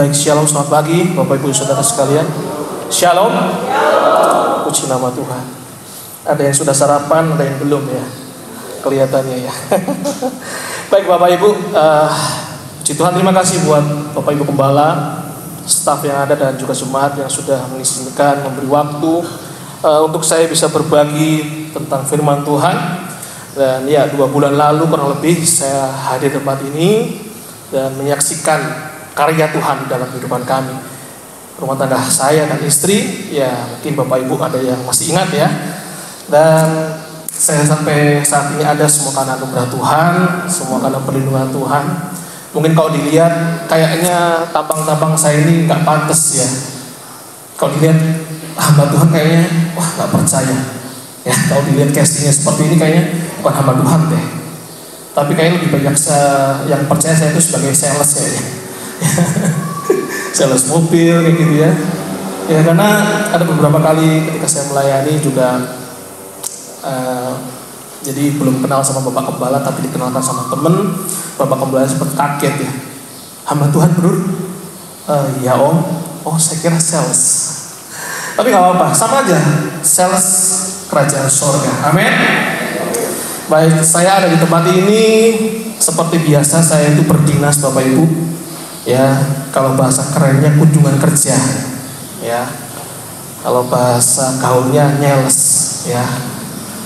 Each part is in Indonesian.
Baik, shalom, selamat pagi Bapak Ibu Saudara sekalian. Shalom. Puji nama Tuhan. Ada yang sudah sarapan, ada yang belum ya, kelihatannya ya. Baik Bapak Ibu, puji Tuhan, terima kasih buat Bapak Ibu Gembala, staf yang ada dan juga jemaat yang sudah mengizinkan memberi waktu untuk saya bisa berbagi tentang firman Tuhan. Dan ya, 2 bulan lalu kurang lebih saya hadir di tempat ini dan menyaksikan karya Tuhan dalam kehidupan kami, rumah tangga saya dan istri. Ya mungkin Bapak Ibu ada yang masih ingat ya. Dan saya sampai saat ini ada semua karena anugerah Tuhan, semua karena perlindungan Tuhan. Mungkin kalau dilihat kayaknya tampang-tampang saya ini nggak pantas ya. Kalau dilihat hamba Tuhan kayaknya wah nggak percaya ya. Kalau dilihat castingnya seperti ini kayaknya bukan hamba Tuhan deh. Tapi kayaknya lebih banyak yang percaya saya itu sebagai sales kayaknya. Sales mobil kayak gitu ya. Ya karena ada beberapa kali ketika saya melayani juga jadi belum kenal sama Bapak Gembala, tapi dikenalkan sama temen. Bapak Gembala sempat kaget ya, hamba Tuhan bro. Ya om, oh saya kira sales. Tapi gak apa-apa, sama aja, sales kerajaan sorga. Amin. Baik, saya ada di tempat ini seperti biasa, saya itu berdinas Bapak Ibu. Ya, kalau bahasa kerennya kunjungan kerja, ya. Kalau bahasa gaulnya nyales, ya.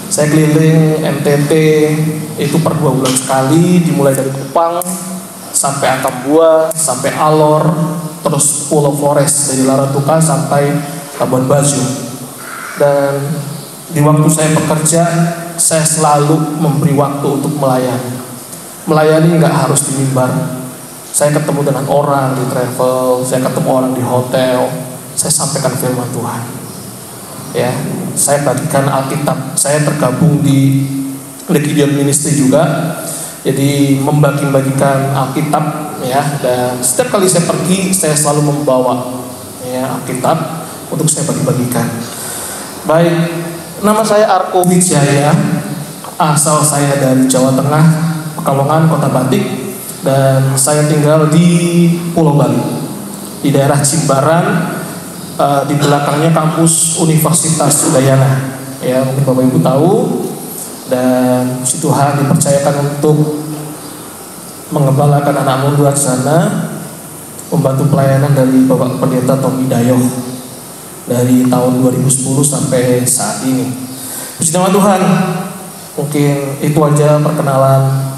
Saya keliling NTT itu per 2 bulan sekali, dimulai dari Kupang sampai Atambua, sampai Alor, terus Pulau Flores dari Laratuka sampai Labuan Bajo. Dan di waktu saya bekerja, saya selalu memberi waktu untuk melayani. Melayani nggak harus di mimbar. Saya ketemu dengan orang di travel, saya ketemu orang di hotel, saya sampaikan firman Tuhan. Ya, saya bagikan Alkitab. Saya tergabung di Legion Ministry juga. Jadi membagi-bagikan Alkitab ya, dan setiap kali saya pergi saya selalu membawa ya Alkitab untuk saya bagi-bagikan. Baik, nama saya Arko Wijaya. Asal saya dari Jawa Tengah, Pekalongan, Kota Batik. Dan saya tinggal di Pulau Bali, di daerah Jimbaran, di belakangnya kampus Universitas Udayana. Ya, mungkin Bapak Ibu tahu. Dan puji Tuhan dipercayakan untuk mengembalakan anak muda di sana, membantu pelayanan dari Bapak Pendeta Tommy Dayo dari tahun 2010 sampai saat ini. Puji nama Tuhan. Mungkin itu aja perkenalan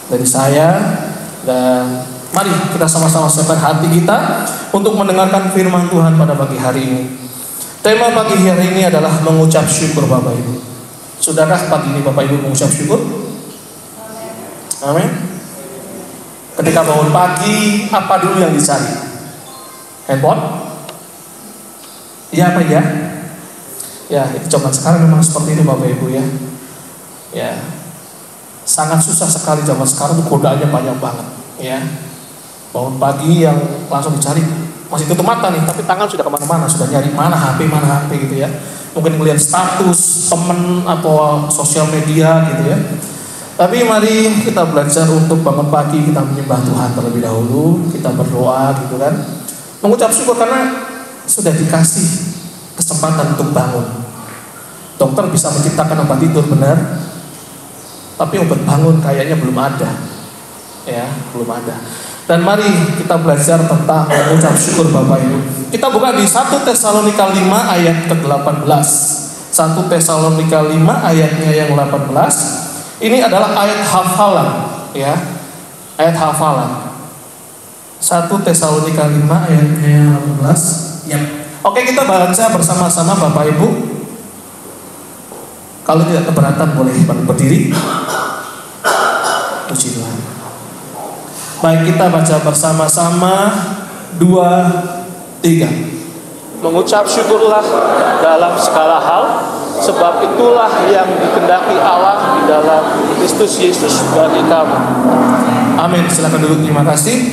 dari saya, dan mari kita sama-sama siapkan hati kita untuk mendengarkan firman Tuhan pada pagi hari ini. Tema pagi hari ini adalah mengucap syukur Bapak Ibu. Sudahkah pagi ini Bapak Ibu mengucap syukur? Amin. Ketika bangun pagi, apa dulu yang dicari? Handphone? Iya apa ya? Ya, itu zaman sekarang memang seperti itu Bapak Ibu ya. Ya. Sangat susah sekali zaman sekarang, godaannya banyak banget ya. Bangun pagi yang langsung dicari, masih tutup mata nih, tapi tangan sudah kemana-mana, sudah nyari mana HP gitu ya. Mungkin melihat status temen atau sosial media gitu ya. Tapi mari kita belajar untuk bangun pagi, kita menyembah Tuhan terlebih dahulu, kita berdoa gitu kan, mengucap syukur karena sudah dikasih kesempatan untuk bangun. Dokter bisa menciptakan obat tidur, benar, tapi obat bangun kayaknya belum ada ya, belum ada. Dan mari kita belajar tentang mengucap syukur Bapak Ibu. Kita buka di 1 Tesalonika 5 ayat ke-18. 1 Tesalonika 5 ayatnya yang 18. Ini adalah ayat hafalan ya, ayat hafalan. 1 Tesalonika 5 ayatnya yang 18 ya. Oke, kita baca bersama-sama Bapak Ibu. Kalau tidak keberatan boleh berdiri. Puji Tuhan. Baik, kita baca bersama-sama 2, 3. Mengucap syukurlah dalam segala hal, sebab itulah yang dikehendaki Allah di dalam Kristus Yesus bagi kamu. Amin. Silakan duduk. Terima kasih.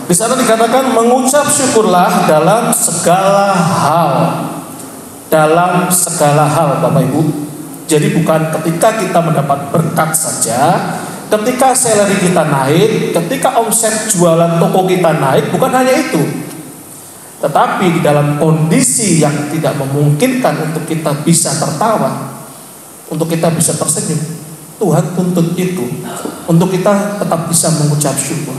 Di sana dikatakan mengucap syukurlah dalam segala hal. Dalam segala hal Bapak Ibu. Jadi bukan ketika kita mendapat berkat saja, ketika salary kita naik, ketika omset jualan toko kita naik, bukan hanya itu, tetapi di dalam kondisi yang tidak memungkinkan untuk kita bisa tertawa, untuk kita bisa tersenyum, Tuhan tuntut itu untuk kita tetap bisa mengucap syukur.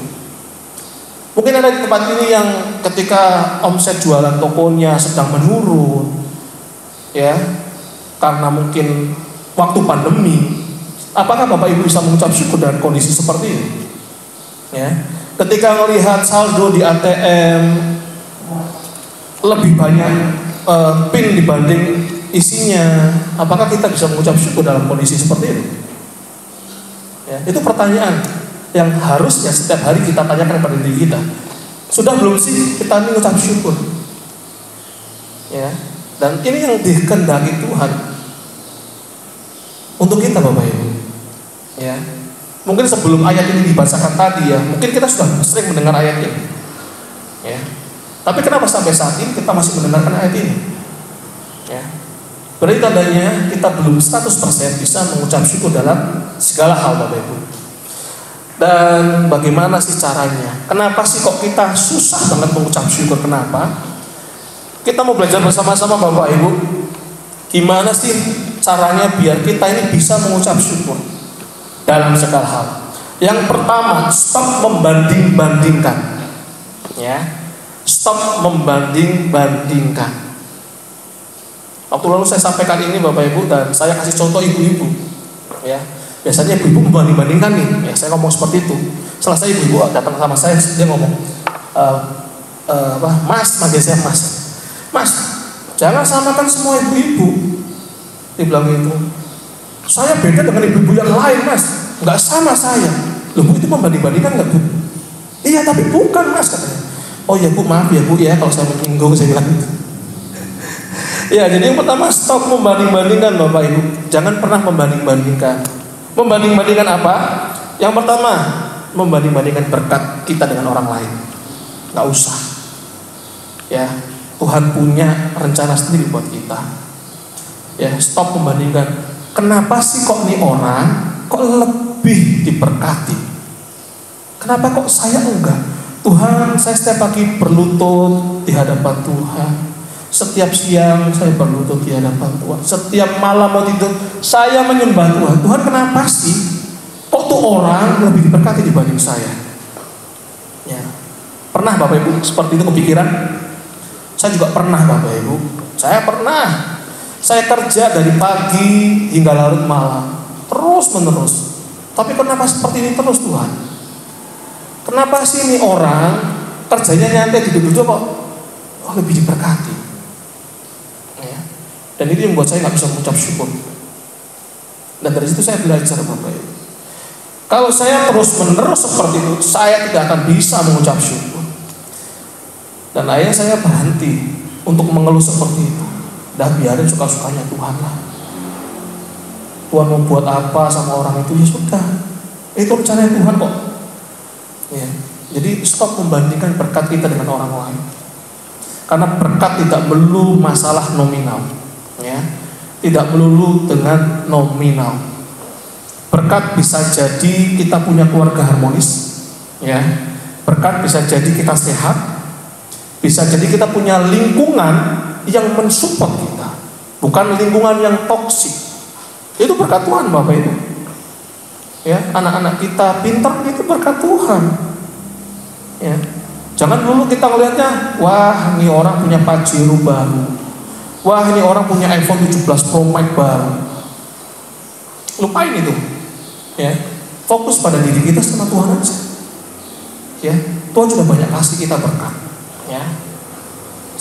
Mungkin ada di tempat ini yang ketika omset jualan tokonya sedang menurun, ya, karena mungkin waktu pandemi. Apakah Bapak Ibu bisa mengucap syukur dengan kondisi seperti ini? Ya, ketika melihat saldo di ATM lebih banyak PIN dibanding isinya, apakah kita bisa mengucap syukur dalam kondisi seperti ini? Ya, itu pertanyaan yang harusnya setiap hari kita tanyakan kepada diri kita. Sudah belum sih kita mengucap syukur? Ya, dan ini yang dikehendaki Tuhan untuk kita, Bapak Ibu. Ya, mungkin sebelum ayat ini dibacakan tadi ya, mungkin kita sudah sering mendengar ayat ini. Ya, tapi kenapa sampai saat ini kita masih mendengarkan ayat ini? Ya, berarti tandanya kita belum 100% bisa mengucap syukur dalam segala hal, Bapak Ibu. Dan bagaimana sih caranya? Kenapa sih kok kita susah banget mengucap syukur? Kenapa? Kita mau belajar bersama-sama, Bapak Ibu. Gimana sih caranya biar kita ini bisa mengucap syukur dalam segala hal? Yang pertama, stop membanding-bandingkan. Ya, stop membanding-bandingkan. Waktu lalu saya sampaikan ini, Bapak Ibu, dan saya kasih contoh ibu-ibu. Ya, biasanya ibu-ibu membanding-bandingkan nih. Ya, saya ngomong seperti itu. Selesai ibu-ibu datang sama saya, dia ngomong, Mas, manggil saya Mas. Mas, jangan samakan semua ibu-ibu. Dia bilang gitu. Saya beda dengan ibu-ibu yang lain, Mas. Nggak sama saya. Loh, Bu, itu membanding-bandingkan nggak, Bu? Iya, tapi bukan, Mas, katanya. Oh ya, Bu, maaf ya, Bu, ya kalau saya menyinggung, saya bilang gitu. Ya, jadi yang pertama, stop membanding-bandingkan, Bapak Ibu. Jangan pernah membanding-bandingkan. Membanding-bandingkan apa? Yang pertama, membanding-bandingkan berkat kita dengan orang lain. Nggak usah. Ya, Tuhan punya rencana sendiri buat kita. Ya, stop membandingkan. Kenapa sih kok nih orang kok lebih diberkati? Kenapa kok saya enggak? Tuhan, saya setiap pagi berlutut di hadapan Tuhan. Setiap siang saya berlutut di hadapan Tuhan. Setiap malam mau tidur saya menyembah Tuhan. Tuhan, kenapa sih kok tuh orang lebih diberkati dibanding saya? Ya, pernah Bapak Ibu seperti itu kepikiran? Saya juga pernah, Bapak Ibu. Saya kerja dari pagi hingga larut malam, terus menerus. Tapi kenapa seperti ini terus, Tuhan? Kenapa sih ini orang kerjanya nyantai duduk-duduk kok lebih diberkati? Ya. Dan itu yang membuat saya nggak bisa mengucap syukur. Dan dari situ saya belajar, Bapak Ibu. Kalau saya terus menerus seperti itu, saya tidak akan bisa mengucap syukur. Dan akhirnya saya berhenti untuk mengeluh seperti itu. Dah, biarin suka-sukanya Tuhan lah. Tuhan mau buat apa sama orang itu, ya sudah. Itu rencananya Tuhan kok. Ya. Jadi stop membandingkan berkat kita dengan orang lain. Karena berkat tidak melulu masalah nominal. Ya. Tidak melulu dengan nominal. Berkat bisa jadi kita punya keluarga harmonis. Ya. Berkat bisa jadi kita sehat. Bisa jadi kita punya lingkungan yang mensupport kita, bukan lingkungan yang toksik. Itu berkat Tuhan, Bapak Ibu. Ya, anak-anak kita pintar, itu berkat Tuhan. Ya, jangan dulu kita melihatnya, wah ini orang punya Pajero baru, wah ini orang punya iPhone 17 Pro Max baru. Lupain itu. Ya, fokus pada diri kita sama Tuhan aja. Ya, Tuhan sudah banyak kasih kita berkat. Ya.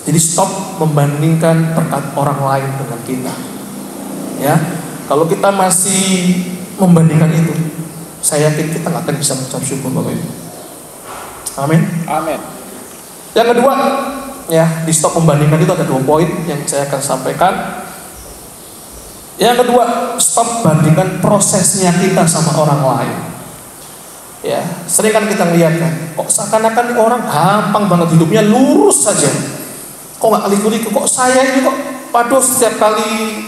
Jadi stop membandingkan berkat orang lain dengan kita. Ya, kalau kita masih membandingkan itu, saya yakin kita nggak akan bisa mengucap syukur, Bapak Ibu. Amin. Amin. Yang kedua, ya, di stop membandingkan itu ada 2 poin yang saya akan sampaikan. Yang kedua, stop bandingkan prosesnya kita sama orang lain. Ya, sering kan kita lihat kan, kok seakan-akan orang gampang banget hidupnya, lurus saja. Kok nggak liku-liku, kok saya ini kok, waduh, setiap kali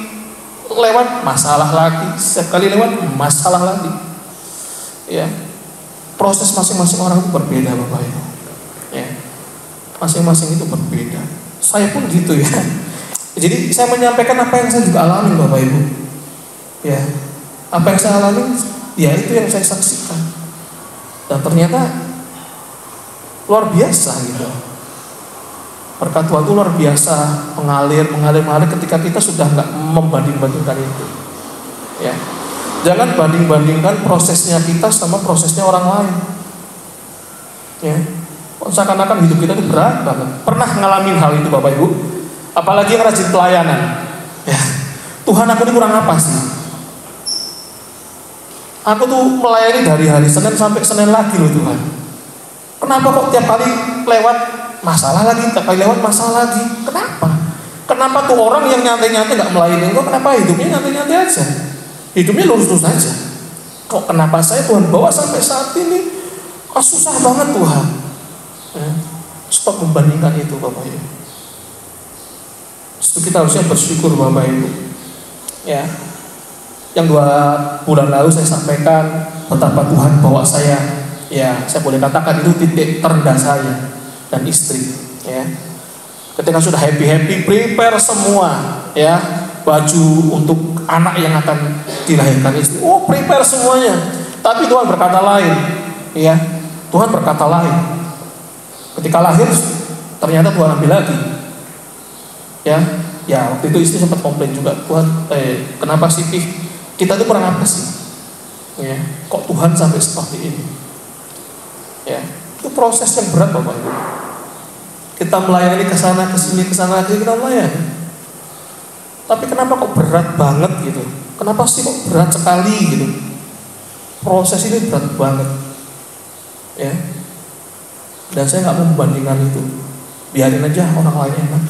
lewat masalah lagi, setiap kali lewat masalah lagi. Ya, proses masing-masing orang itu berbeda Bapak Ibu. Ya, masing-masing itu berbeda. Saya pun gitu ya. Jadi saya menyampaikan apa yang saya juga alami Bapak Ibu. Ya, apa yang saya alami, ya itu yang saya saksikan. Dan ternyata luar biasa gitu. Berkat Tuhan itu luar biasa, mengalir ketika kita sudah nggak membanding-bandingkan itu. Ya, jangan banding-bandingkan prosesnya kita sama prosesnya orang lain. Ya, seakan-akan hidup kita itu berat banget. Pernah ngalamin hal itu Bapak Ibu? Apalagi yang rajin pelayanan. Ya, Tuhan aku ini kurang apa sih? Aku tuh melayani dari hari Senin sampai Senin lagi loh Tuhan. Kenapa kok tiap kali lewat masalah lagi, tiap kali lewat masalah lagi? Kenapa? Kenapa tuh orang yang nyantai-nyantai gak melayani kok kenapa hidupnya nyantai-nyantai aja? Hidupnya lurus-lurus aja. Kok kenapa saya Tuhan bawa sampai saat ini? Susah banget Tuhan. Ya, stop membandingkan itu Bapak Ibu. Itu kita harusnya bersyukur Bapak Ibu. Ya, yang 2 bulan lalu saya sampaikan betapa Tuhan bawa saya. Ya, saya boleh katakan itu titik terendah saya dan istri. Ya, ketika sudah happy prepare semua, ya, baju untuk anak yang akan dilahirkan istri. Oh, prepare semuanya. Tapi Tuhan berkata lain. Ya, Tuhan berkata lain. Ketika lahir, ternyata Tuhan ambil lagi. Ya, waktu itu istri sempat komplain juga. Tuhan, kenapa sih kita tuh kurang apa sih? Ya, kok Tuhan sampai seperti ini? Ya, itu proses yang berat Bapak Ibu. Kita melayani ke sana ke sini kita melayani. Tapi kenapa kok berat banget gitu? Kenapa sih kok berat sekali gitu? Proses ini berat banget. Ya. Dan saya nggak mau membandingkan itu. Biarin aja orang lain kan.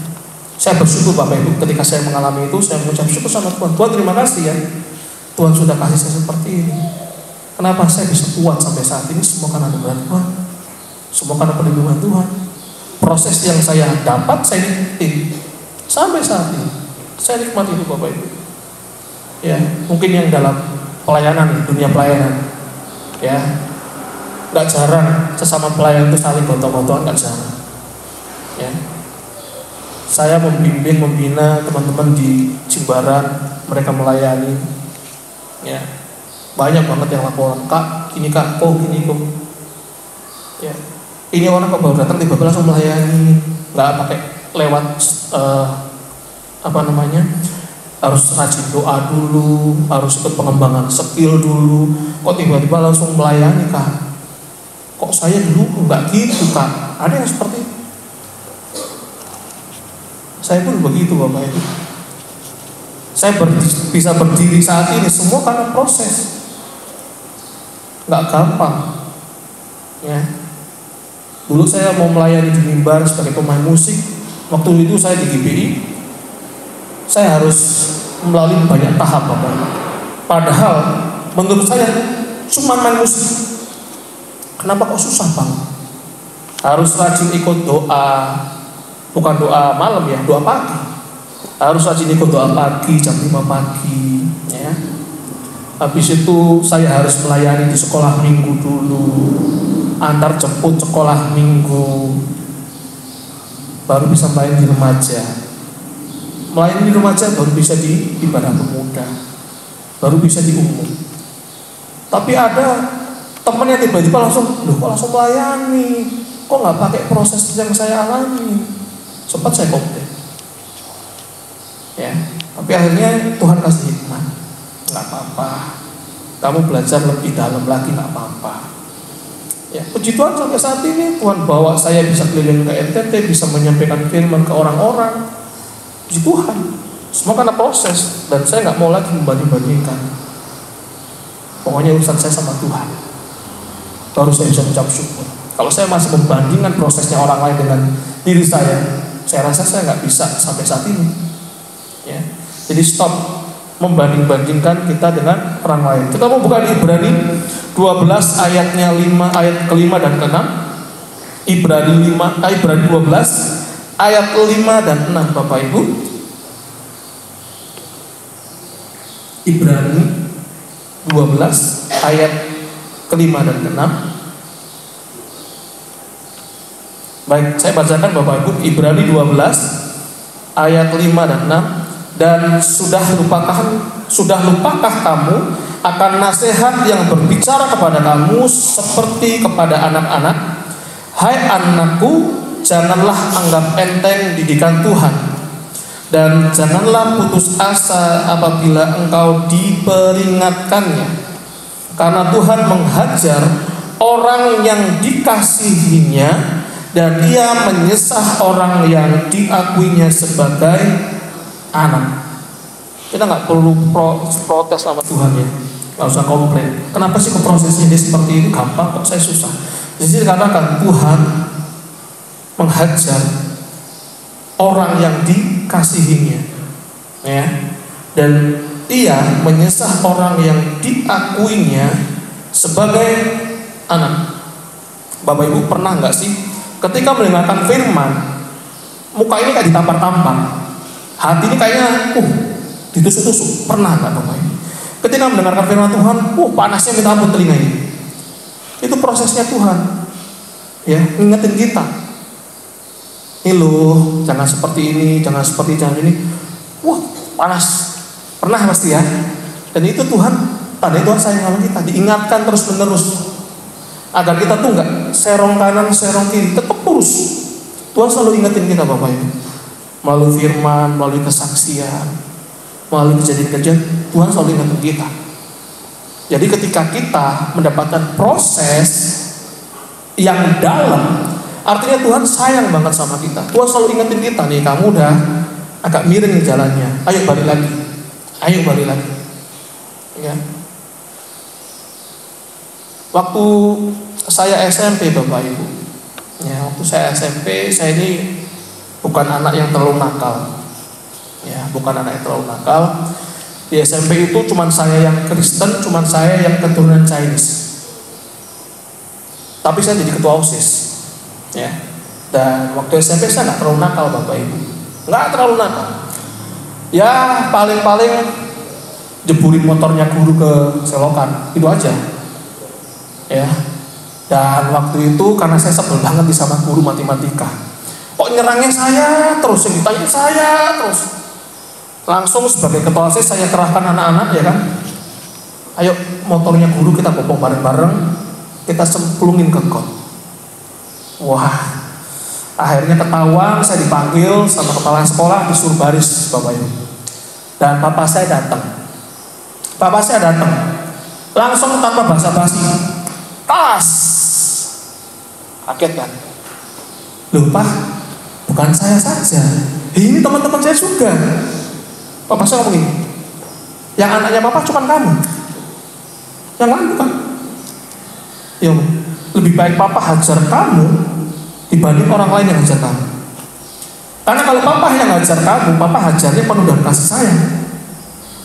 Saya bersyukur Bapak Ibu ketika saya mengalami itu, saya mengucap syukur sama Tuhan. Tuhan terima kasih ya. Tuhan sudah kasih saya seperti ini. Kenapa saya bisa kuat sampai saat ini? Semua karena anugerah Tuhan. Semua karena perlindungan Tuhan. Proses yang saya dapat saya nikmati sampai saat ini. Saya nikmati itu Bapak Ibu. Ya, mungkin yang dalam pelayanan, dunia pelayanan, ya, nggak jarang sesama pelayan itu saling gotong-gotongan, nggak jarang. Ya, saya membimbing, membina teman-teman di Jimbaran, mereka melayani. Ya, banyak banget yang laporan, Kak, gini Kak, kok gini kok. Ya, ini orang kok baru datang tiba-tiba langsung melayani, nggak pakai lewat harus rajin doa dulu, harus ikut pengembangan skill dulu. Kok tiba-tiba langsung melayani Kak? Kok saya dulu nggak gitu Kak? Ada yang seperti itu. Saya pun begitu Bapak Ibu. Saya bisa berdiri saat ini semua karena proses. Nggak gampang. Ya. Dulu saya mau melayani di mimbar sebagai pemain musik. Waktu itu saya di GBI, saya harus melalui banyak tahap Bapak. Padahal menurut saya cuma main musik. Kenapa kok susah banget? Harus rajin ikut doa, bukan doa malam ya, doa pagi. Harus rajin ikut doa pagi jam 5 pagi, ya. Habis itu saya harus melayani di sekolah minggu dulu, antar jemput sekolah minggu, baru bisa main di remaja. Melayani di remaja baru bisa di ibadah pemuda, baru bisa di umum. Tapi ada temen yang tiba-tiba langsung, loh kok langsung melayani, kok nggak pakai proses yang saya alami. Sempat saya komplain, ya. Tapi akhirnya Tuhan kasih hikmah, nggak apa-apa, kamu belajar lebih dalam lagi, nggak apa-apa. Ya, puji Tuhan sampai saat ini Tuhan bawa saya bisa keliling ke NTT, bisa menyampaikan firman ke orang-orang. Puji Tuhan, semua karena proses, dan saya nggak mau lagi membanding-bandingkan. Pokoknya urusan saya sama Tuhan, baru saya bisa mengucap syukur. Kalau saya masih membandingkan prosesnya orang lain dengan diri saya rasa saya nggak bisa sampai saat ini. Ya, jadi stop membanding-bandingkan kita dengan orang lain. Kita mau buka di Ibrani 12 ayatnya 5, ayat ke-5 dan ke-6. Ibrani 12 ayat 5 dan 6 Bapak Ibu. Ibrani 12 ayat kelima dan keenam. Baik, saya bacakan Bapak Ibu, Ibrani 12 ayat 5 dan 6. Dan sudah lupakah kamu akan nasihat yang berbicara kepada kamu seperti kepada anak-anak? Hai anakku, janganlah anggap enteng didikan Tuhan, dan janganlah putus asa apabila engkau diperingatkannya, karena Tuhan menghajar orang yang dikasihinya, dan Ia menyesah orang yang diakuinya sebagai anak. Kita nggak perlu protes sama Tuhan ya, nggak usah komplain. Kenapa sih prosesnya dia seperti itu? Gampang kok, saya susah. Jadi dikatakan Tuhan menghajar orang yang dikasihinya, ya, dan Ia menyesah orang yang diakuinya sebagai anak. Bapak Ibu pernah nggak sih ketika mendengarkan firman, muka ini kayak ditampar-tampar, hati ini kayaknya ditusuk-tusuk? Pernah nggak Bapak Ibu? Ketika mendengarkan firman Tuhan, panasnya minta ampun telinga ini. Itu prosesnya Tuhan, ya, ngingetin kita. Ini loh, jangan seperti ini, jangan ini. Panas. Pernah pasti ya. Dan itu Tuhan, tanda Tuhan sayang sama kita, diingatkan terus menerus agar kita tuh nggak serong kanan, serong kiri, tetap lurus. Tuhan selalu ingetin kita Bapak Ibu, melalui firman, melalui kesaksian, melalui kejadian-kejadian, Tuhan selalu ingetin kita. Jadi ketika kita mendapatkan proses yang dalam, artinya Tuhan sayang banget sama kita. Tuhan selalu ingetin kita, nih kamu udah agak miring nih jalannya, ayo balik lagi, ya. Waktu saya SMP Bapak Ibu, ya, waktu saya SMP, saya ini bukan anak yang terlalu nakal, ya, Di SMP itu cuman saya yang Kristen, cuman saya yang keturunan Chinese. Tapi saya jadi ketua OSIS, ya. Dan waktu SMP saya nggak terlalu nakal Bapak Ibu, nggak terlalu nakal. Ya paling jeburin motornya guru ke selokan, itu aja, ya. Dan waktu itu karena saya sebel banget sama guru matematika, kok nyerangnya saya terus, yang ditanya saya terus. Langsung sebagai ketua OSIS saya kerahkan anak-anak, ya kan, ayo motornya guru kita popong bareng-bareng, kita semplungin ke got. Wah, akhirnya ketahuan, saya dipanggil sama kepala sekolah, disuruh baris Bapak Ibu. Dan papa saya datang, langsung tanpa basa-basi, tas. Kaget kan? Loh Pak, bukan saya saja, ini teman-teman saya juga. Papa saya ngomong gini, yang anaknya Papa cuma kamu, yang lain bukan. Ya, lebih baik Papa hajar kamu dibanding orang lain yang hajar kamu. Karena kalau Papa yang hajar kamu, Papa hajarnya penuh dengan kasih sayang.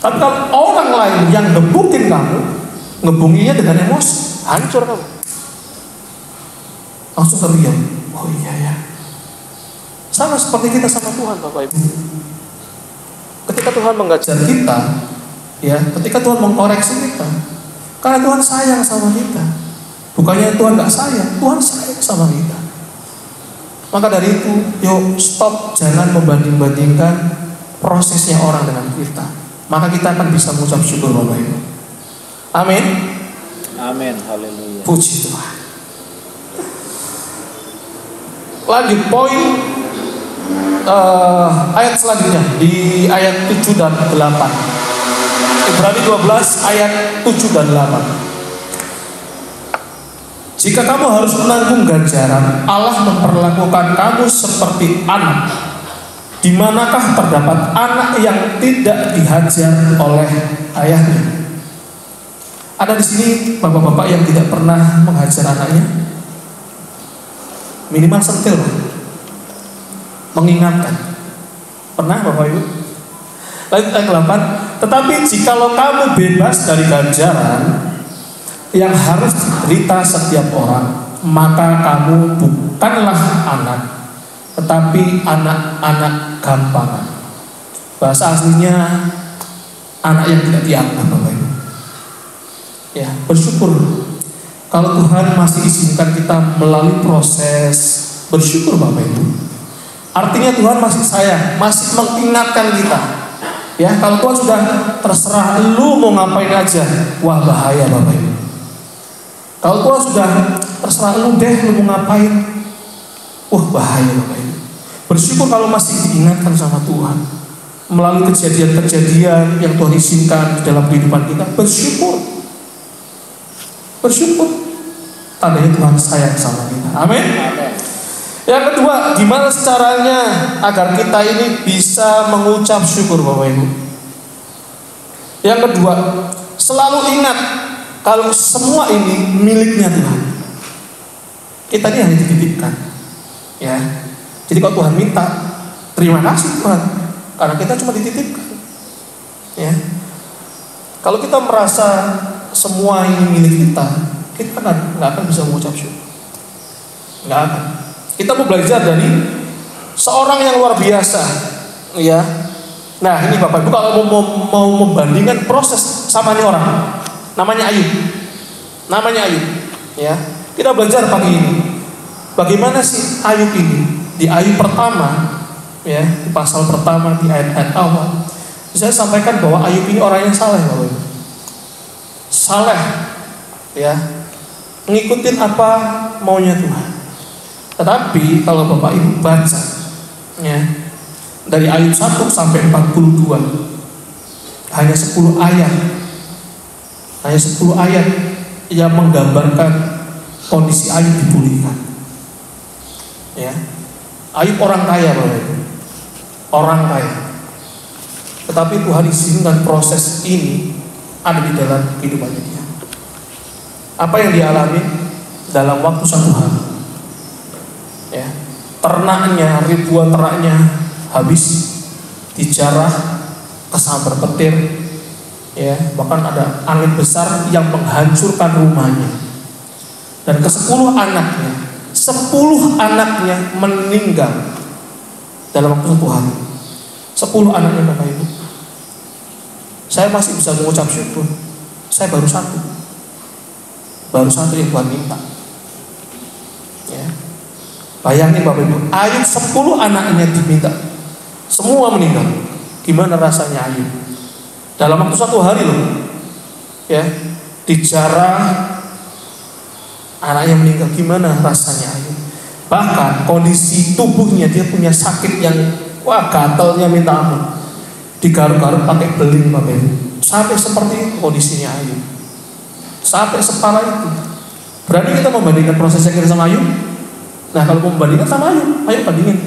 Tapi kalau orang lain yang ngebukin kamu, ngebunginya dengan emosi, hancur kamu. Langsung terdiam. Oh iya ya. Sama seperti kita sama Tuhan Bapak Ibu. Ketika Tuhan mengajar kita, ya, ketika Tuhan mengkoreksi kita, karena Tuhan sayang sama kita. Bukannya Tuhan nggak sayang, Tuhan sayang sama kita. Maka dari itu, yuk stop, jangan membanding-bandingkan prosesnya orang dengan kita. Maka kita akan bisa mengucap syukur Bapak Ibu. Amin. Amin. Haleluya. Puji Tuhan. Lanjut poin ayat selanjutnya di ayat 7 dan 8. Ibrani 12 ayat 7 dan 8. Jika kamu harus menanggung ganjaran, Allah memperlakukan kamu seperti anak. Di manakah terdapat anak yang tidak dihajar oleh ayahnya? Ada di sini bapak-bapak yang tidak pernah menghajar anaknya? Minimal sentil, mengingatkan. Pernah Bapak Ibu? Lanjut ayat 8. Tetapi jikalau kamu bebas dari ganjaran yang harus diderita setiap orang, maka kamu bukanlah anak, tetapi anak-anak gampangan. Bahasa aslinya anak yang tidak dianggap Bapak Ibu. Ya, bersyukur kalau Tuhan masih izinkan kita melalui proses bersyukur Bapak Ibu. Artinya Tuhan masih sayang, masih mengingatkan kita. Ya, kalau Tuhan sudah terserah lu mau ngapain aja, wah bahaya Bapak Ibu. Kalau Tuhan sudah terserah lu deh lu mau ngapain, wah bahaya Bapak Ibu. Bersyukur kalau masih diingatkan sama Tuhan melalui kejadian-kejadian yang Tuhan izinkan di dalam kehidupan kita. Bersyukur tandanya Tuhan sayang sama kita. Amin. Yang kedua, gimana caranya agar kita ini bisa mengucap syukur Bapak Ibu? Yang kedua, selalu ingat kalau semua ini miliknya Tuhan. Kita ini hanya dititipkan. Ya. Jadi kalau Tuhan minta, terima kasih Tuhan, karena kita cuma dititipkan. Ya. Kalau kita merasa semua ini milik kita nggak akan bisa mengucap syukur. Nggak akan. Kita mau belajar dari seorang yang luar biasa, ya. Nah ini Bapak Ibu kalau mau membandingkan proses sama ini orang, namanya Ayub, ya. Kita belajar pagi ini, bagaimana sih Ayub ini di Ayub pertama, ya, di pasal pertama di ayat-ayat awal. Saya sampaikan bahwa Ayub ini orang yang saleh, Bapak Ibu, saleh, ya, ngikutin apa maunya Tuhan. Tetapi kalau Bapak Ibu baca, ya, dari ayat 1 sampai 42, hanya 10 ayat yang menggambarkan kondisi Ayub dipulihkan. Ya, Ayub orang kaya Bapak Ibu, orang kaya. Tetapi Tuhan izinkan proses ini ada di dalam kehidupannya dia. Apa yang dialami dalam waktu 1 hari? Ya, ternaknya, ribuan ternaknya habis dijarah, kesambar petir, ya, bahkan ada angin besar yang menghancurkan rumahnya. Dan ke-10 anaknya meninggal dalam waktu 1 hari. 10 anaknya Bapak Ibu. Saya masih bisa mengucap syukur, saya baru satu yang Tuhan minta. Ya. Bayangin Bapak Ibu, Ayub 10 anaknya diminta, semua meninggal. Gimana rasanya Ayub? Dalam waktu 1 hari loh, ya, dijarah, anaknya meninggal. Gimana rasanya Ayub? Bahkan kondisi tubuhnya, dia punya sakit yang wah gatalnya minta ampun, digaruk-garuk pakai beling Bapak Ibu. Sampai seperti itu kondisinya Ayub, sampai separah itu. Berani kita membandingkan prosesnya kita sama Ayub? Nah kalau mau membandingkan sama Ayub, ayo bandingin,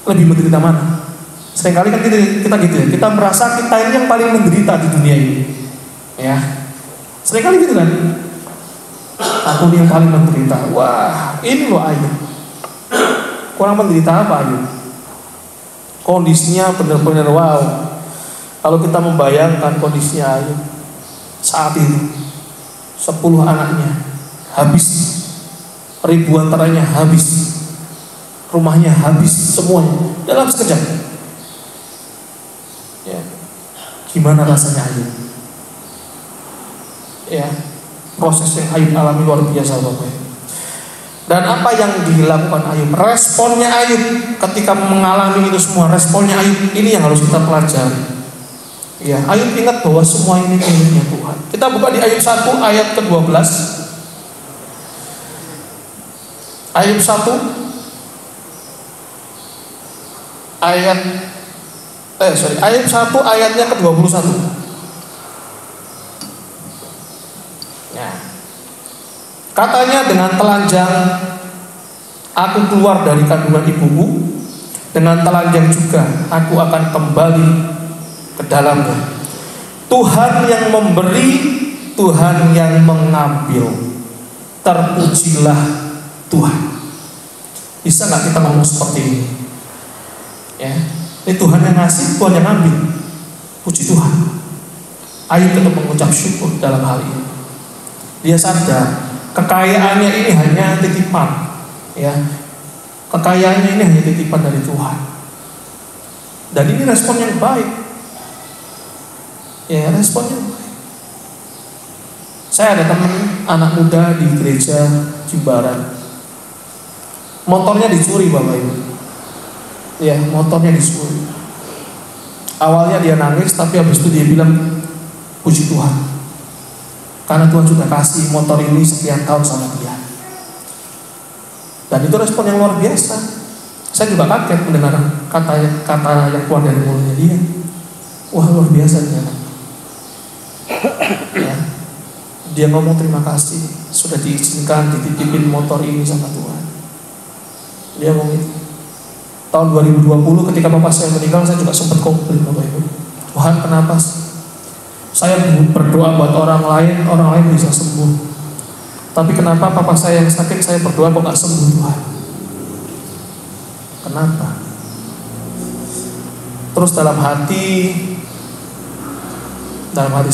lebih menderita mana? Seringkali kan kita gitu ya, kita merasa kita ini yang paling menderita di dunia ini, ya. Seringkali gitu kan, aku ini yang paling menderita. Wah ini loh Ayub, kurang menderita apa Ayub? Kondisinya benar-benar wow. Kalau kita membayangkan kondisinya Ayub saat itu, 10 anaknya habis, ribuan ternaknya habis, rumahnya habis, semuanya dalam sekejap. Ya, gimana rasanya Ayub? Ya, proses yang Ayub alami luar biasa Bapak. Dan apa yang dilakukan Ayub? Responnya Ayub ketika mengalami itu semua, responnya Ayub ini yang harus kita pelajari. Ya, Ayub ingat bahwa semua ini miliknya Tuhan. Kita buka di Ayub 1 ayat ke-12. Ayub 1 Ayub 1 ayatnya ke-21. Ya. Katanya, dengan telanjang aku keluar dari kandungan ibuku, dengan telanjang juga aku akan kembali ke dalamnya. Tuhan yang memberi, Tuhan yang mengambil, terpujilah Tuhan. Bisa nggak kita ngomong seperti ini? Ya, ini Tuhan yang ngasih, Tuhan yang ambil. Puji Tuhan. Ayub tetap mengucap syukur dalam hal ini. Dia sadar kekayaannya ini hanya titipan, ya. Kekayaannya ini hanya titipan dari Tuhan. Dan ini respon yang baik. Ya, respon yang baik. Saya ada teman anak muda di gereja Jimbaran. Motornya dicuri Bapak Ibu. Ya, motornya dicuri. Awalnya dia nangis, tapi habis itu dia bilang, puji Tuhan, karena Tuhan sudah kasih motor ini sekian tahun sama dia. Dan itu respon yang luar biasa. Saya juga kaget mendengar kata yang keluar dari mulutnya dia. Wah, luar biasa dia. Ya. Dia ngomong terima kasih sudah diizinkan dititipin motor ini sama Tuhan. Dia ngomong itu. Tahun 2020 ketika bapak saya meninggal, saya juga sempat komplain Bapak Ibu. Tuhan, kenapa saya berdoa buat orang lain bisa sembuh, tapi kenapa papa saya yang sakit saya berdoa kok gak sembuh Tuhan? Kenapa? Terus dalam hati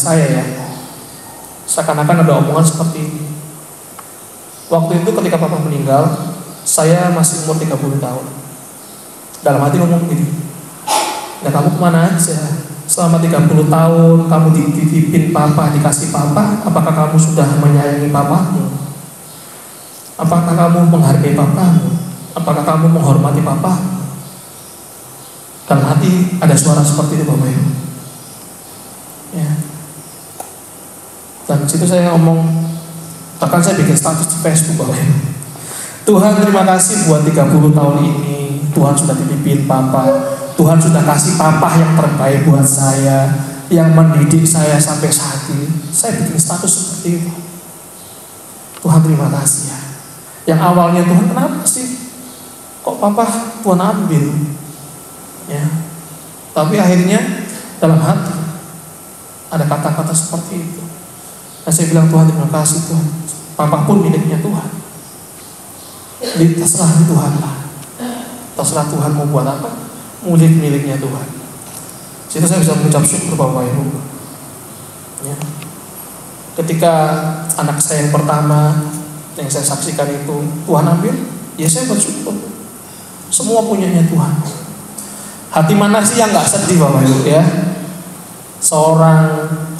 saya ya, seakan-akan ada omongan seperti ini. Waktu itu ketika papa meninggal, saya masih umur 30 tahun. Dalam hati ngomong gini, nah kamu kemana aja? Selama 30 tahun kamu dititipin papa, dikasih papa, apakah kamu sudah menyayangi papamu? Apakah kamu menghargai papamu? Apakah kamu menghormati papamu? Dalam hati ada suara seperti itu Bapak Ibu. Ya. Dan situ saya ngomong, bahkan saya bikin status di Facebook Bapak Ibu. Tuhan, terima kasih buat 30 tahun ini Tuhan sudah titipin papa, Tuhan sudah kasih papa yang terbaik buat saya, yang mendidik saya sampai saat ini. Saya bikin status seperti itu. Tuhan terima kasih ya. Yang awalnya Tuhan kenapa sih kok papa Tuhan ambil ya, tapi akhirnya dalam hati ada kata-kata seperti itu. Dan saya bilang, Tuhan terima kasih Tuhan, papa pun miliknya Tuhan. Jadi terserah Tuhan lah. Terserah Tuhan mau buat apa, miliknya Tuhan. Situ saya bisa mengucap syukur Bapak Ibu. Ya. Ketika anak saya yang pertama yang saya saksikan itu Tuhan ambil, ya saya bersyukur. Semua punyanya Tuhan. Hati mana sih yang nggak sedih Bapak Ibu ya?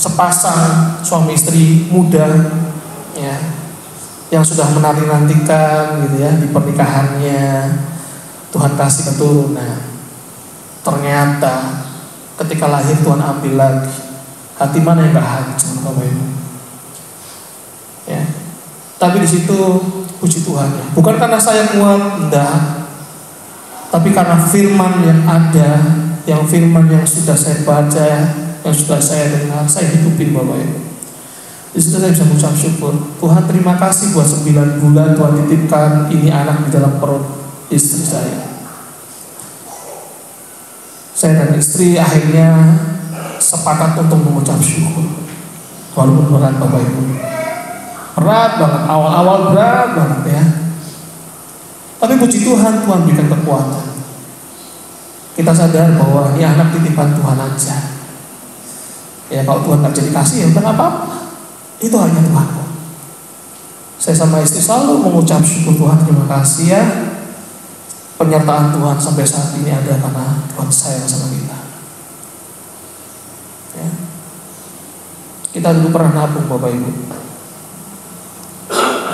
Sepasang suami istri muda ya, yang sudah menanti-nantikan gitu ya di pernikahannya, Tuhan kasih keturunan. Ternyata ketika lahir Tuhan ambil lagi. Hati mana yang gak hancur Bapak Ibu? Ya. Tapi di situ puji Tuhan ya. Bukan karena saya kuat, enggak. Tapi karena firman yang ada, yang firman yang sudah saya baca, yang sudah saya dengar, saya hidupin Bapak Ibu. Di situ saya bisa mengucap syukur. Tuhan terima kasih buat 9 bulan Tuhan titipkan ini anak di dalam perut istri saya. Saya dan istri akhirnya sepakat untuk mengucap syukur. Walaupun berat Bapak Ibu, berat banget, awal-awal berat banget ya. Tapi puji Tuhan, Tuhan berikan kekuatan. Kita sadar bahwa ini anak titipan Tuhan aja. Ya kalau Tuhan gak jadi kasih ya udah gak apa-apa. Itu hanya Tuhan. Saya sama istri selalu mengucap syukur Tuhan, terima kasih ya. Penyertaan Tuhan sampai saat ini ada karena Tuhan sayang sama kita. Ya. Kita dulu pernah nabung Bapak Ibu,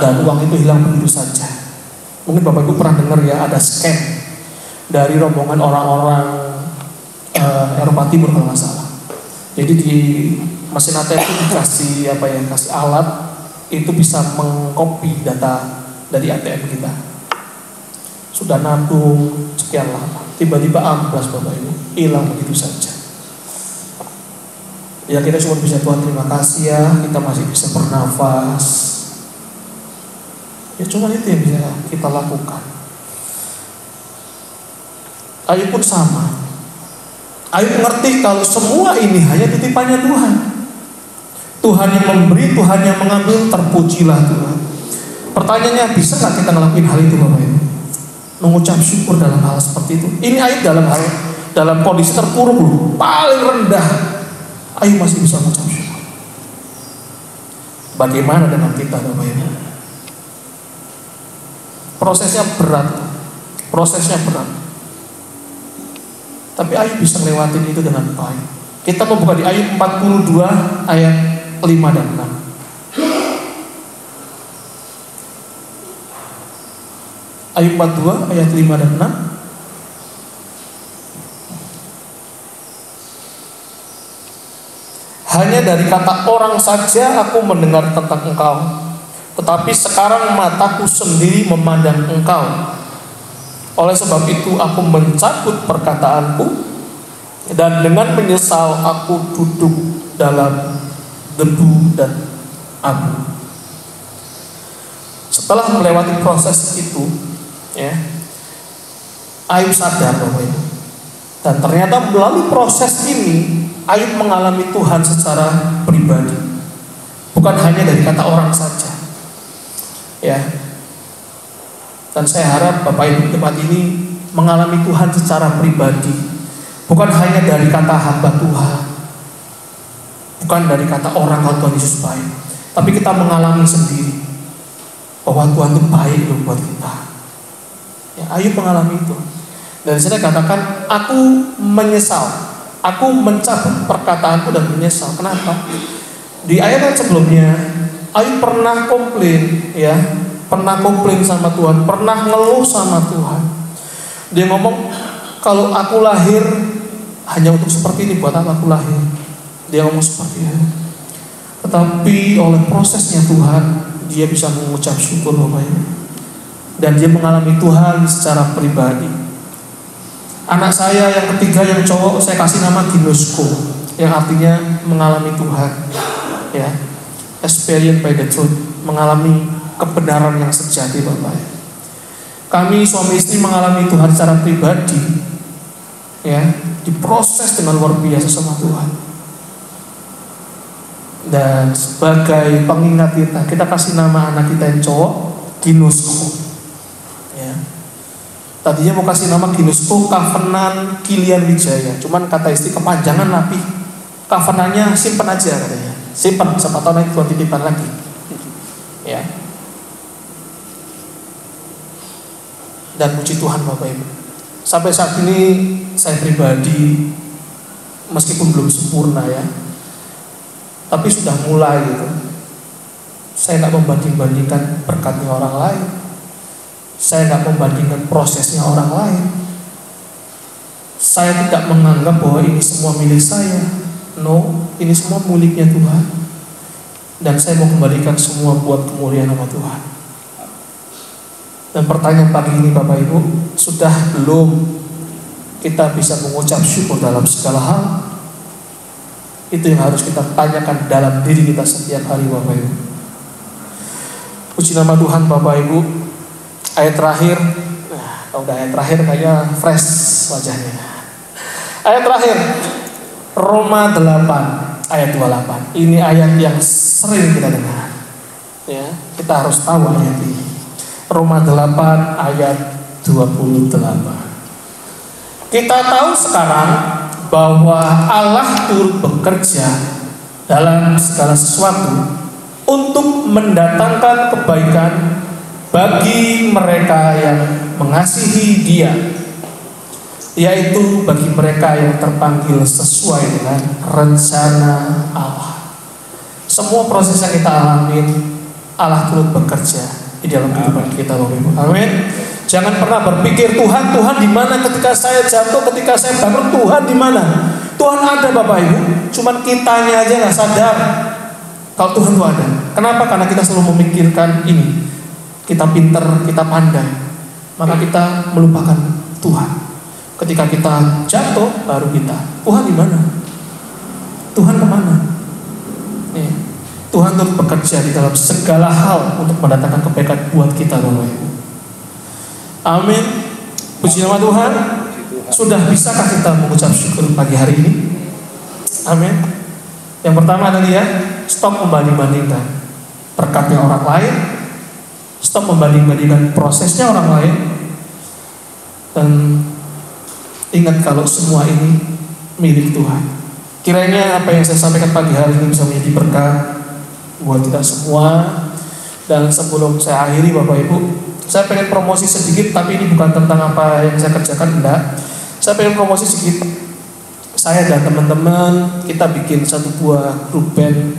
dan uang itu hilang begitu saja. Mungkin Bapak Ibu pernah dengar ya, ada scam dari rombongan orang-orang Eropa Timur kalau nggak salah. Jadi di mesin ATM itu dikasih kasih alat itu bisa mengcopy data dari ATM kita. Sudah nabung sekian lama, tiba-tiba amblas Bapak Ibu, hilang begitu saja. Ya kita cuma bisa Tuhan terima kasih ya, kita masih bisa bernafas. Ya cuma itu yang bisa kita lakukan. Ayu pun sama. Ayu mengerti kalau semua ini hanya titipannya Tuhan. Tuhan yang memberi, Tuhan yang mengambil, terpujilah Tuhan. Pertanyaannya, bisa nggak kita ngelakuin hal itu Bapak Ibu? Mengucap syukur dalam hal seperti itu. Ini Ayu dalam kondisi terpuruk loh, paling rendah. Ayu masih bisa mengucap syukur. Bagaimana dengan kita Bapak Ibu? Prosesnya berat. Tapi Ayu bisa ngelewatin itu dengan baik. Kita membuka di Ayub 42 ayat 5 dan 6. Ayub 42 ayat 5 dan 6. Hanya dari kata orang saja aku mendengar tentang engkau, tetapi sekarang mataku sendiri memandang engkau. Oleh sebab itu aku mencabut perkataanku, dan dengan menyesal aku duduk dalam debu dan abu. Setelah melewati proses itu, ya, Ayub sadar bahwa itu. Dan ternyata melalui proses ini Ayub mengalami Tuhan secara pribadi, bukan hanya dari kata orang saja, ya. Dan saya harap Bapak Ibu tempat ini mengalami Tuhan secara pribadi, bukan hanya dari kata hamba Tuhan, bukan dari kata orang kalau Tuhan Yesus baik, tapi kita mengalami sendiri bahwa Tuhan itu baik loh buat kita. Ya, Ayub mengalami itu. Dan saya katakan, aku menyesal, aku mencabut perkataanku dan menyesal. Kenapa? Di ayat sebelumnya Ayub pernah komplain, ya, pernah komplain sama Tuhan, pernah ngeluh sama Tuhan. Dia ngomong, kalau aku lahir hanya untuk seperti ini, buat apa aku lahir? Dia ngomong seperti itu. Tetapi oleh prosesnya Tuhan, dia bisa mengucap syukur Bapak Ibu. Dan dia mengalami Tuhan secara pribadi. Anak saya yang ketiga yang cowok saya kasih nama Ginosko, yang artinya mengalami Tuhan, ya, experience by the truth, mengalami kebenaran yang sejati Bapak. Kami suami istri mengalami Tuhan secara pribadi, ya, diproses dengan luar biasa sama Tuhan. Dan sebagai pengingat kita kasih nama anak kita yang cowok Ginosko, ya. Tadinya mau kasih nama Ginosko Kavenan Kilian Wijaya, cuman kata istri kepanjangan Nabi, Kavenannya simpen aja katanya, simpen, siapa tahu nanti Tuhan titipkan lagi, ya. Dan puji Tuhan Bapak Ibu, sampai saat ini saya pribadi meskipun belum sempurna, ya, tapi sudah mulai gitu. Saya nggak membanding-bandingkan berkatnya orang lain, saya nggak membandingkan prosesnya orang lain. Saya tidak menganggap bahwa ini semua milik saya. No, ini semua miliknya Tuhan. Dan saya mau kembalikan semua buat kemuliaan nama Tuhan. Dan pertanyaan pagi ini Bapak Ibu, sudah belum kita bisa mengucap syukur dalam segala hal? Itu yang harus kita tanyakan dalam diri kita setiap hari Bapak Ibu. Puji nama Tuhan Bapak Ibu. Ayat terakhir, kalau udah ayat terakhir kayaknya fresh wajahnya. Ayat terakhir, Roma 8 ayat 28. Ini ayat yang sering kita dengar, ya, kita harus tahu ayat ini. Roma 8 ayat 28. Kita tahu sekarang bahwa Allah turut bekerja dalam segala sesuatu untuk mendatangkan kebaikan bagi mereka yang mengasihi Dia, yaitu bagi mereka yang terpanggil sesuai dengan rencana Allah. Semua proses yang kita alami, Allah turut bekerja di dalam kehidupan kita, Bapak Ibu. Amin. Jangan pernah berpikir Tuhan di mana ketika saya jatuh, ketika saya bangun, Tuhan di mana? Tuhan ada Bapak Ibu, cuman kitanya aja nggak sadar kalau Tuhan itu ada. Kenapa? Karena kita selalu memikirkan ini. Kita pinter, kita pandai, maka kita melupakan Tuhan. Ketika kita jatuh, baru kita, Tuhan di mana? Tuhan kemana? Ya. Tuhan terus bekerja di dalam segala hal untuk mendatangkan kebaikan buat kita, Bapak Ibu. Amin. Puji nama Tuhan. Sudah bisakah kita mengucap syukur pagi hari ini? Amin. Yang pertama tadi, ya, stop membanding-bandingkan berkatnya orang lain. Stop membanding-bandingkan prosesnya orang lain. Dan ingat kalau semua ini milik Tuhan. Kiranya apa yang saya sampaikan pagi hari ini bisa menjadi berkat buat kita semua. Dan sebelum saya akhiri Bapak Ibu, saya pengen promosi sedikit, tapi ini bukan tentang apa yang saya kerjakan, enggak. Saya pengen promosi sedikit. Saya dan teman-teman kita bikin satu buah grup band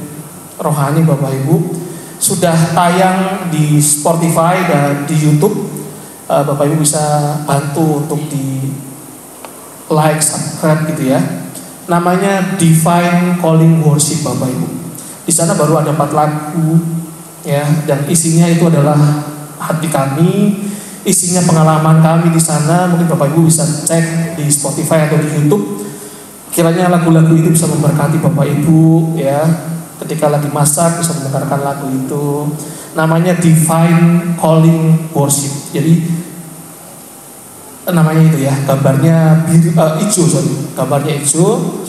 rohani Bapak Ibu. Sudah tayang di Spotify dan di YouTube. Bapak Ibu bisa bantu untuk di like, subscribe gitu ya. Namanya Divine Calling Worship Bapak Ibu. Di sana baru ada 4 lagu ya, dan isinya itu adalah hati kami, isinya pengalaman kami di sana. Mungkin Bapak Ibu bisa cek di Spotify atau di YouTube. Kiranya lagu-lagu itu bisa memberkati Bapak Ibu ya. Ketika lagi masak bisa mendengarkan lagu itu. Namanya Divine Calling Worship. Jadi namanya itu ya, gambarnya biru, hijau, gambarnya hijau.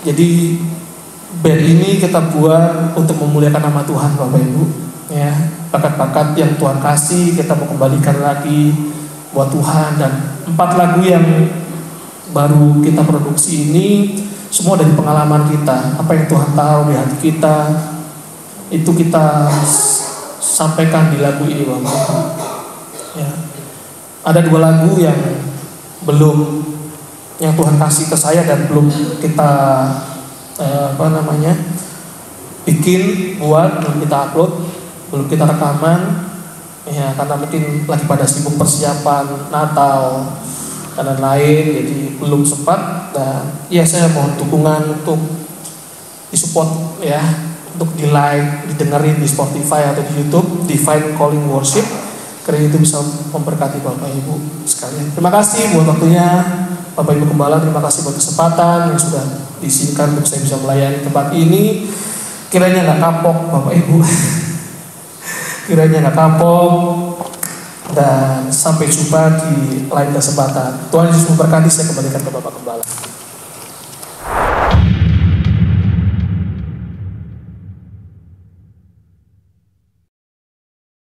Jadi band ini kita buat untuk memuliakan nama Tuhan Bapak Ibu ya. Bakat-bakat yang Tuhan kasih kita mau kembalikan lagi buat Tuhan. Dan 4 lagu yang baru kita produksi ini semua dari pengalaman kita. Apa yang Tuhan tahu di hati kita itu kita sampaikan di lagu ini Bapak ya. Ada 2 lagu yang Tuhan kasih ke saya dan belum kita bikin, belum kita upload, belum kita rekaman ya, karena mungkin lagi pada sibuk persiapan Natal dan lain-lain, jadi belum sempat. Dan ya saya mohon dukungan untuk disupport ya, untuk di like, didengerin di Spotify atau di YouTube Divine Calling Worship. Karena itu bisa memberkati Bapak Ibu sekalian. Terima kasih buat waktunya Bapak Ibu Gembala. Terima kasih buat kesempatan yang sudah diizinkan untuk saya bisa melayani tempat ini. Kiranya nggak kapok Bapak Ibu. Kiranya nggak kapok. Dan sampai jumpa di lain kesempatan. Tuhan Yesus memberkati. Saya kembalikan ke Bapak Gembala.